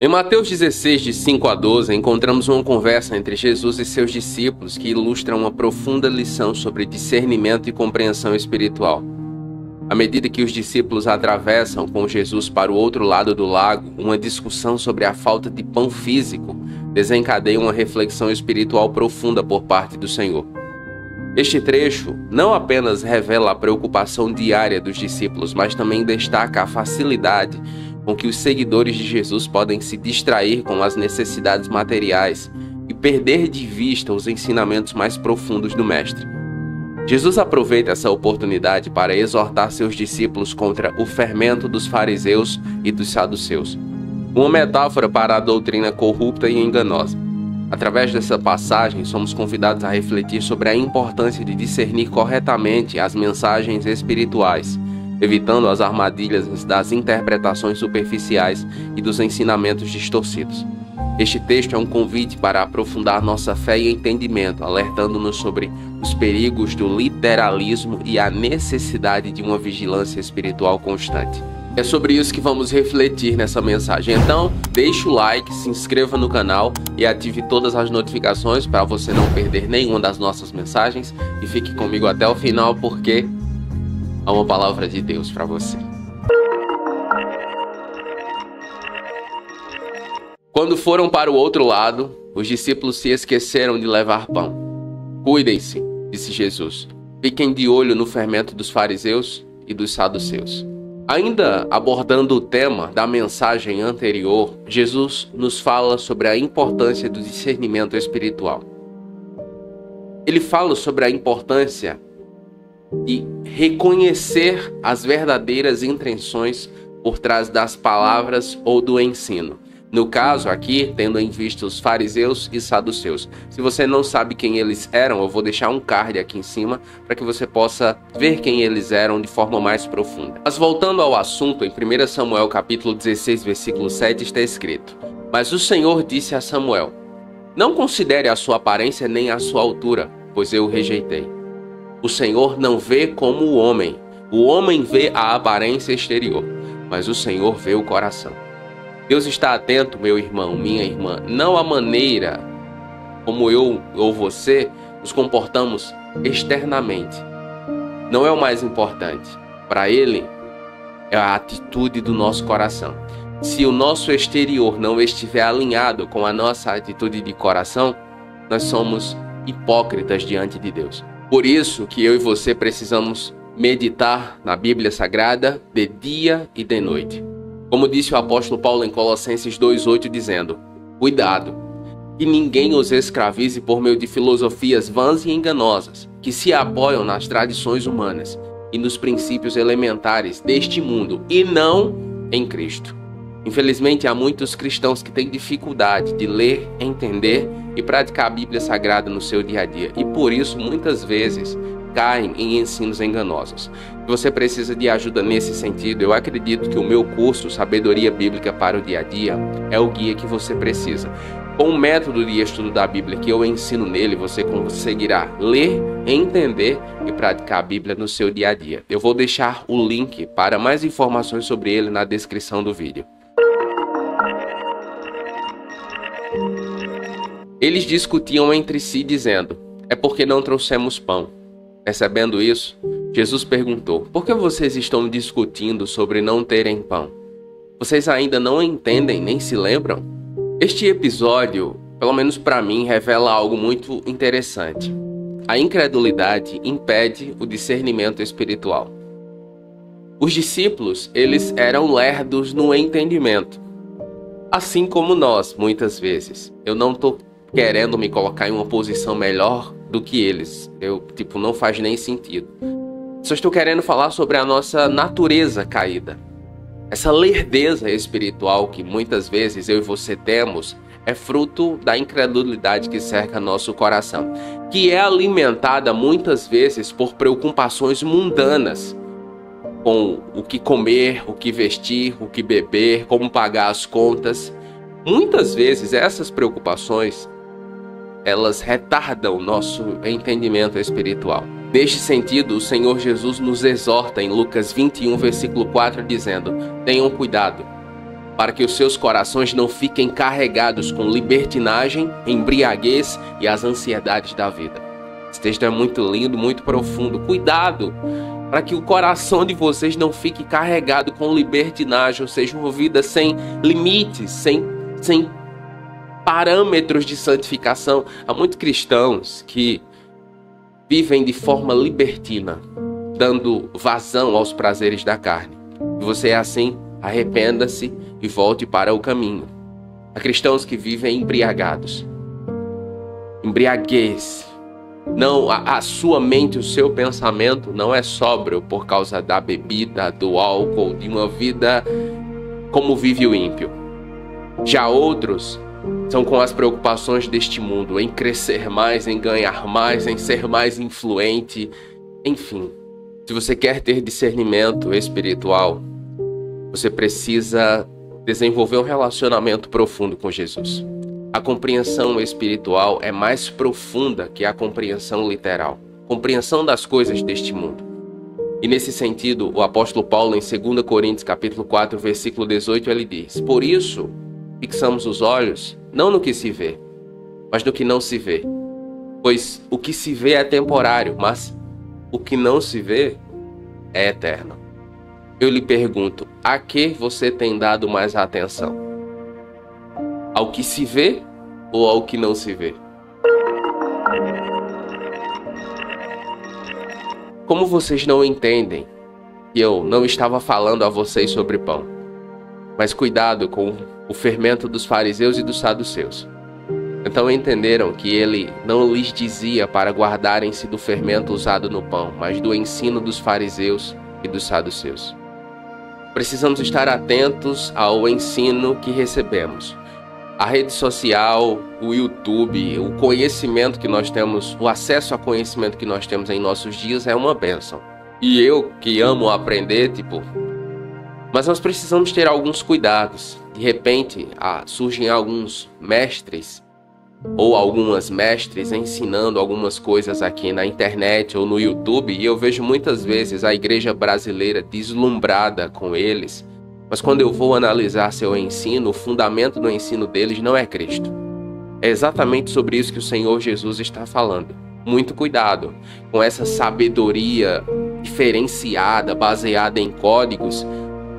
Em Mateus 16, de 5 a 12, encontramos uma conversa entre Jesus e seus discípulos que ilustra uma profunda lição sobre discernimento e compreensão espiritual. À medida que os discípulos atravessam com Jesus para o outro lado do lago, uma discussão sobre a falta de pão físico desencadeia uma reflexão espiritual profunda por parte do Senhor. Este trecho não apenas revela a preocupação diária dos discípulos, mas também destaca a facilidade com que os seguidores de Jesus podem se distrair com as necessidades materiais e perder de vista os ensinamentos mais profundos do Mestre. Jesus aproveita essa oportunidade para exortar seus discípulos contra o fermento dos fariseus e dos saduceus, uma metáfora para a doutrina corrupta e enganosa. Através dessa passagem, somos convidados a refletir sobre a importância de discernir corretamente as mensagens espirituais, evitando as armadilhas das interpretações superficiais e dos ensinamentos distorcidos. Este texto é um convite para aprofundar nossa fé e entendimento, alertando-nos sobre os perigos do literalismo e a necessidade de uma vigilância espiritual constante. É sobre isso que vamos refletir nessa mensagem. Então, deixe o like, se inscreva no canal e ative todas as notificações para você não perder nenhuma das nossas mensagens. E fique comigo até o final, porque há uma palavra de Deus para você. Quando foram para o outro lado, os discípulos se esqueceram de levar pão. Cuidem-se, disse Jesus. Fiquem de olho no fermento dos fariseus e dos saduceus. Ainda abordando o tema da mensagem anterior, Jesus nos fala sobre a importância do discernimento espiritual. Ele fala sobre a importância de reconhecer as verdadeiras intenções por trás das palavras ou do ensino. No caso aqui, tendo em vista os fariseus e saduceus. Se você não sabe quem eles eram, eu vou deixar um card aqui em cima para que você possa ver quem eles eram de forma mais profunda. Mas voltando ao assunto, em 1 Samuel capítulo 16, versículo 7 está escrito: Mas o Senhor disse a Samuel: Não considere a sua aparência nem a sua altura, pois eu o rejeitei. O Senhor não vê como o homem vê a aparência exterior, mas o Senhor vê o coração. Deus está atento, meu irmão, minha irmã, não à maneira como eu ou você nos comportamos externamente. Não é o mais importante. Para Ele, é a atitude do nosso coração. Se o nosso exterior não estiver alinhado com a nossa atitude de coração, nós somos hipócritas diante de Deus. Por isso que eu e você precisamos meditar na Bíblia Sagrada de dia e de noite. Como disse o apóstolo Paulo em Colossenses 2,8, dizendo: Cuidado, que ninguém os escravize por meio de filosofias vãs e enganosas, que se apoiam nas tradições humanas e nos princípios elementares deste mundo, e não em Cristo. Infelizmente, há muitos cristãos que têm dificuldade de ler, entender e praticar a Bíblia Sagrada no seu dia a dia, e por isso, muitas vezes, caem em ensinos enganosos. Se você precisa de ajuda nesse sentido, eu acredito que o meu curso Sabedoria Bíblica para o Dia a Dia é o guia que você precisa. Com o método de estudo da Bíblia que eu ensino nele, você conseguirá ler, entender e praticar a Bíblia no seu dia a dia. Eu vou deixar o link para mais informações sobre ele na descrição do vídeo. Eles discutiam entre si, dizendo: É porque não trouxemos pão. Percebendo isso, Jesus perguntou: Por que vocês estão discutindo sobre não terem pão? Vocês ainda não entendem nem se lembram? Este episódio, pelo menos para mim, revela algo muito interessante. A incredulidade impede o discernimento espiritual. Os discípulos, eles eram lerdos no entendimento. Assim como nós, muitas vezes. Eu não estou querendo me colocar em uma posição melhor do que eles. Não faz nem sentido. Só estou querendo falar sobre a nossa natureza caída. Essa lerdeza espiritual que muitas vezes eu e você temos é fruto da incredulidade que cerca nosso coração, que é alimentada muitas vezes por preocupações mundanas, com o que comer, o que vestir, o que beber, como pagar as contas. Muitas vezes essas preocupações, elas retardam nosso entendimento espiritual. Neste sentido, o Senhor Jesus nos exorta em Lucas 21, versículo 4, dizendo: Tenham cuidado. para que os seus corações não fiquem carregados com libertinagem, embriaguez e as ansiedades da vida. Esse texto é muito lindo, muito profundo. Cuidado para que o coração de vocês não fique carregado com libertinagem, ou seja, uma vida sem limites, sem parâmetros de santificação. Há muitos cristãos que vivem de forma libertina, dando vazão aos prazeres da carne. Se você é assim, arrependa-se e volte para o caminho. Há cristãos que vivem embriagados. Embriaguez. Não, a sua mente, o seu pensamento não é sóbrio por causa da bebida, do álcool, de uma vida como vive o ímpio. Já outros são com as preocupações deste mundo, em crescer mais, em ganhar mais, em ser mais influente. Enfim, se você quer ter discernimento espiritual, você precisa desenvolver um relacionamento profundo com Jesus. A compreensão espiritual é mais profunda que a compreensão literal. Compreensão das coisas deste mundo. E nesse sentido, o apóstolo Paulo, em 2 Coríntios capítulo 4, versículo 18, ele diz: por isso, fixamos os olhos, não no que se vê, mas no que não se vê. Pois o que se vê é temporário, mas o que não se vê é eterno. Eu lhe pergunto, a que você tem dado mais atenção? Ao que se vê ou ao que não se vê? Como vocês não entendem que eu não estava falando a vocês sobre pão? Mas cuidado com o fermento dos fariseus e dos saduceus. Então entenderam que ele não lhes dizia para guardarem-se do fermento usado no pão, mas do ensino dos fariseus e dos saduceus. Precisamos estar atentos ao ensino que recebemos. A rede social, o YouTube, o conhecimento que nós temos, o acesso a conhecimento que nós temos em nossos dias é uma bênção. E eu que amo aprender, mas nós precisamos ter alguns cuidados. De repente, surgem alguns mestres ou algumas mestres ensinando algumas coisas aqui na internet ou no YouTube, e eu vejo muitas vezes a igreja brasileira deslumbrada com eles. Mas quando eu vou analisar seu ensino, o fundamento do ensino deles não é Cristo. É exatamente sobre isso que o Senhor Jesus está falando. Muito cuidado com essa sabedoria diferenciada, baseada em códigos,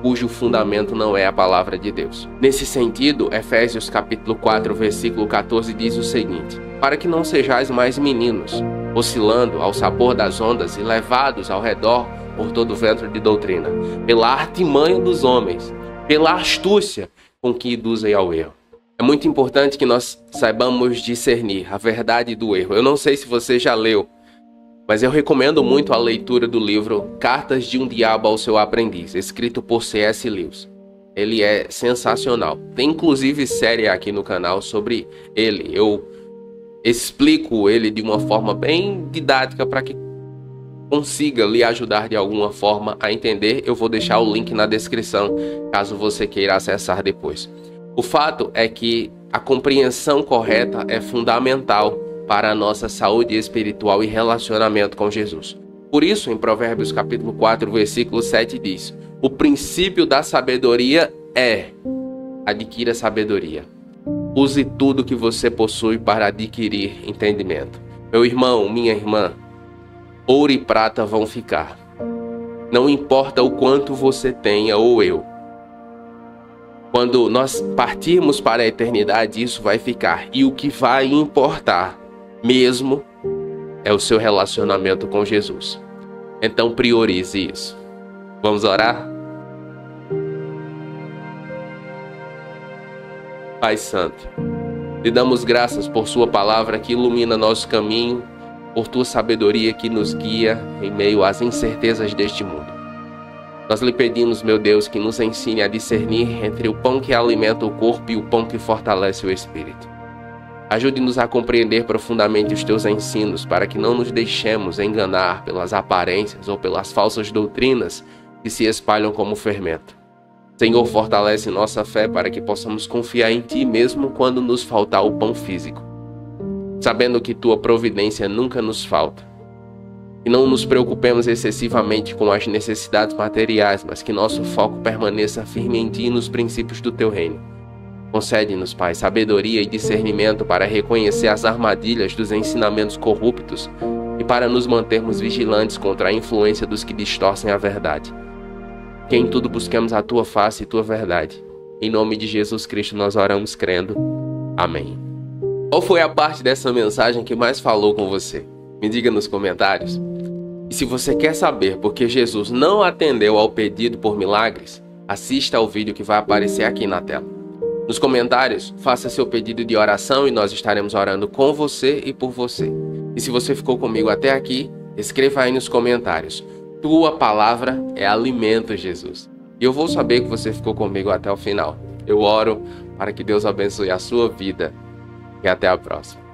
cujo fundamento não é a palavra de Deus. Nesse sentido, Efésios capítulo 4, versículo 14 diz o seguinte: para que não sejais mais meninos, oscilando ao sabor das ondas e levados ao redor por todo vento de doutrina, pela artimanha dos homens, pela astúcia com que induzem ao erro. É muito importante que nós saibamos discernir a verdade do erro. Eu não sei se você já leu, mas eu recomendo muito a leitura do livro Cartas de um Diabo ao Seu Aprendiz, escrito por C.S. Lewis. Ele é sensacional. Tem inclusive série aqui no canal sobre ele. Eu explico ele de uma forma bem didática para que consiga lhe ajudar de alguma forma a entender. Eu vou deixar o link na descrição, caso você queira acessar depois. O fato é que a compreensão correta é fundamental para a nossa saúde espiritual e relacionamento com Jesus. Por isso, em Provérbios capítulo 4, versículo 7 diz: o princípio da sabedoria é: adquira sabedoria. Use tudo que você possui para adquirir entendimento. Meu irmão, minha irmã, ouro e prata vão ficar. Não importa o quanto você tenha ou eu. Quando nós partirmos para a eternidade, isso vai ficar. E o que vai importar mesmo é o seu relacionamento com Jesus. Então priorize isso. Vamos orar? Pai Santo, lhe damos graças por sua palavra que ilumina nosso caminho, por tua sabedoria que nos guia em meio às incertezas deste mundo. Nós lhe pedimos, meu Deus, que nos ensine a discernir entre o pão que alimenta o corpo e o pão que fortalece o espírito. Ajude-nos a compreender profundamente os teus ensinos, para que não nos deixemos enganar pelas aparências ou pelas falsas doutrinas que se espalham como fermento. Senhor, fortalece nossa fé para que possamos confiar em Ti mesmo quando nos faltar o pão físico, sabendo que Tua providência nunca nos falta. Que não nos preocupemos excessivamente com as necessidades materiais, mas que nosso foco permaneça firme em Ti e nos princípios do Teu reino. Concede-nos, Pai, sabedoria e discernimento para reconhecer as armadilhas dos ensinamentos corruptos e para nos mantermos vigilantes contra a influência dos que distorcem a verdade. Que em tudo busquemos a Tua face e Tua verdade. Em nome de Jesus Cristo nós oramos crendo. Amém. Qual foi a parte dessa mensagem que mais falou com você? Me diga nos comentários. E se você quer saber por que Jesus não atendeu ao pedido por milagres, assista ao vídeo que vai aparecer aqui na tela. Nos comentários, faça seu pedido de oração e nós estaremos orando com você e por você. E se você ficou comigo até aqui, escreva aí nos comentários. Tua palavra é alimento, Jesus. E eu vou saber que você ficou comigo até o final. Eu oro para que Deus abençoe a sua vida. E até a próxima.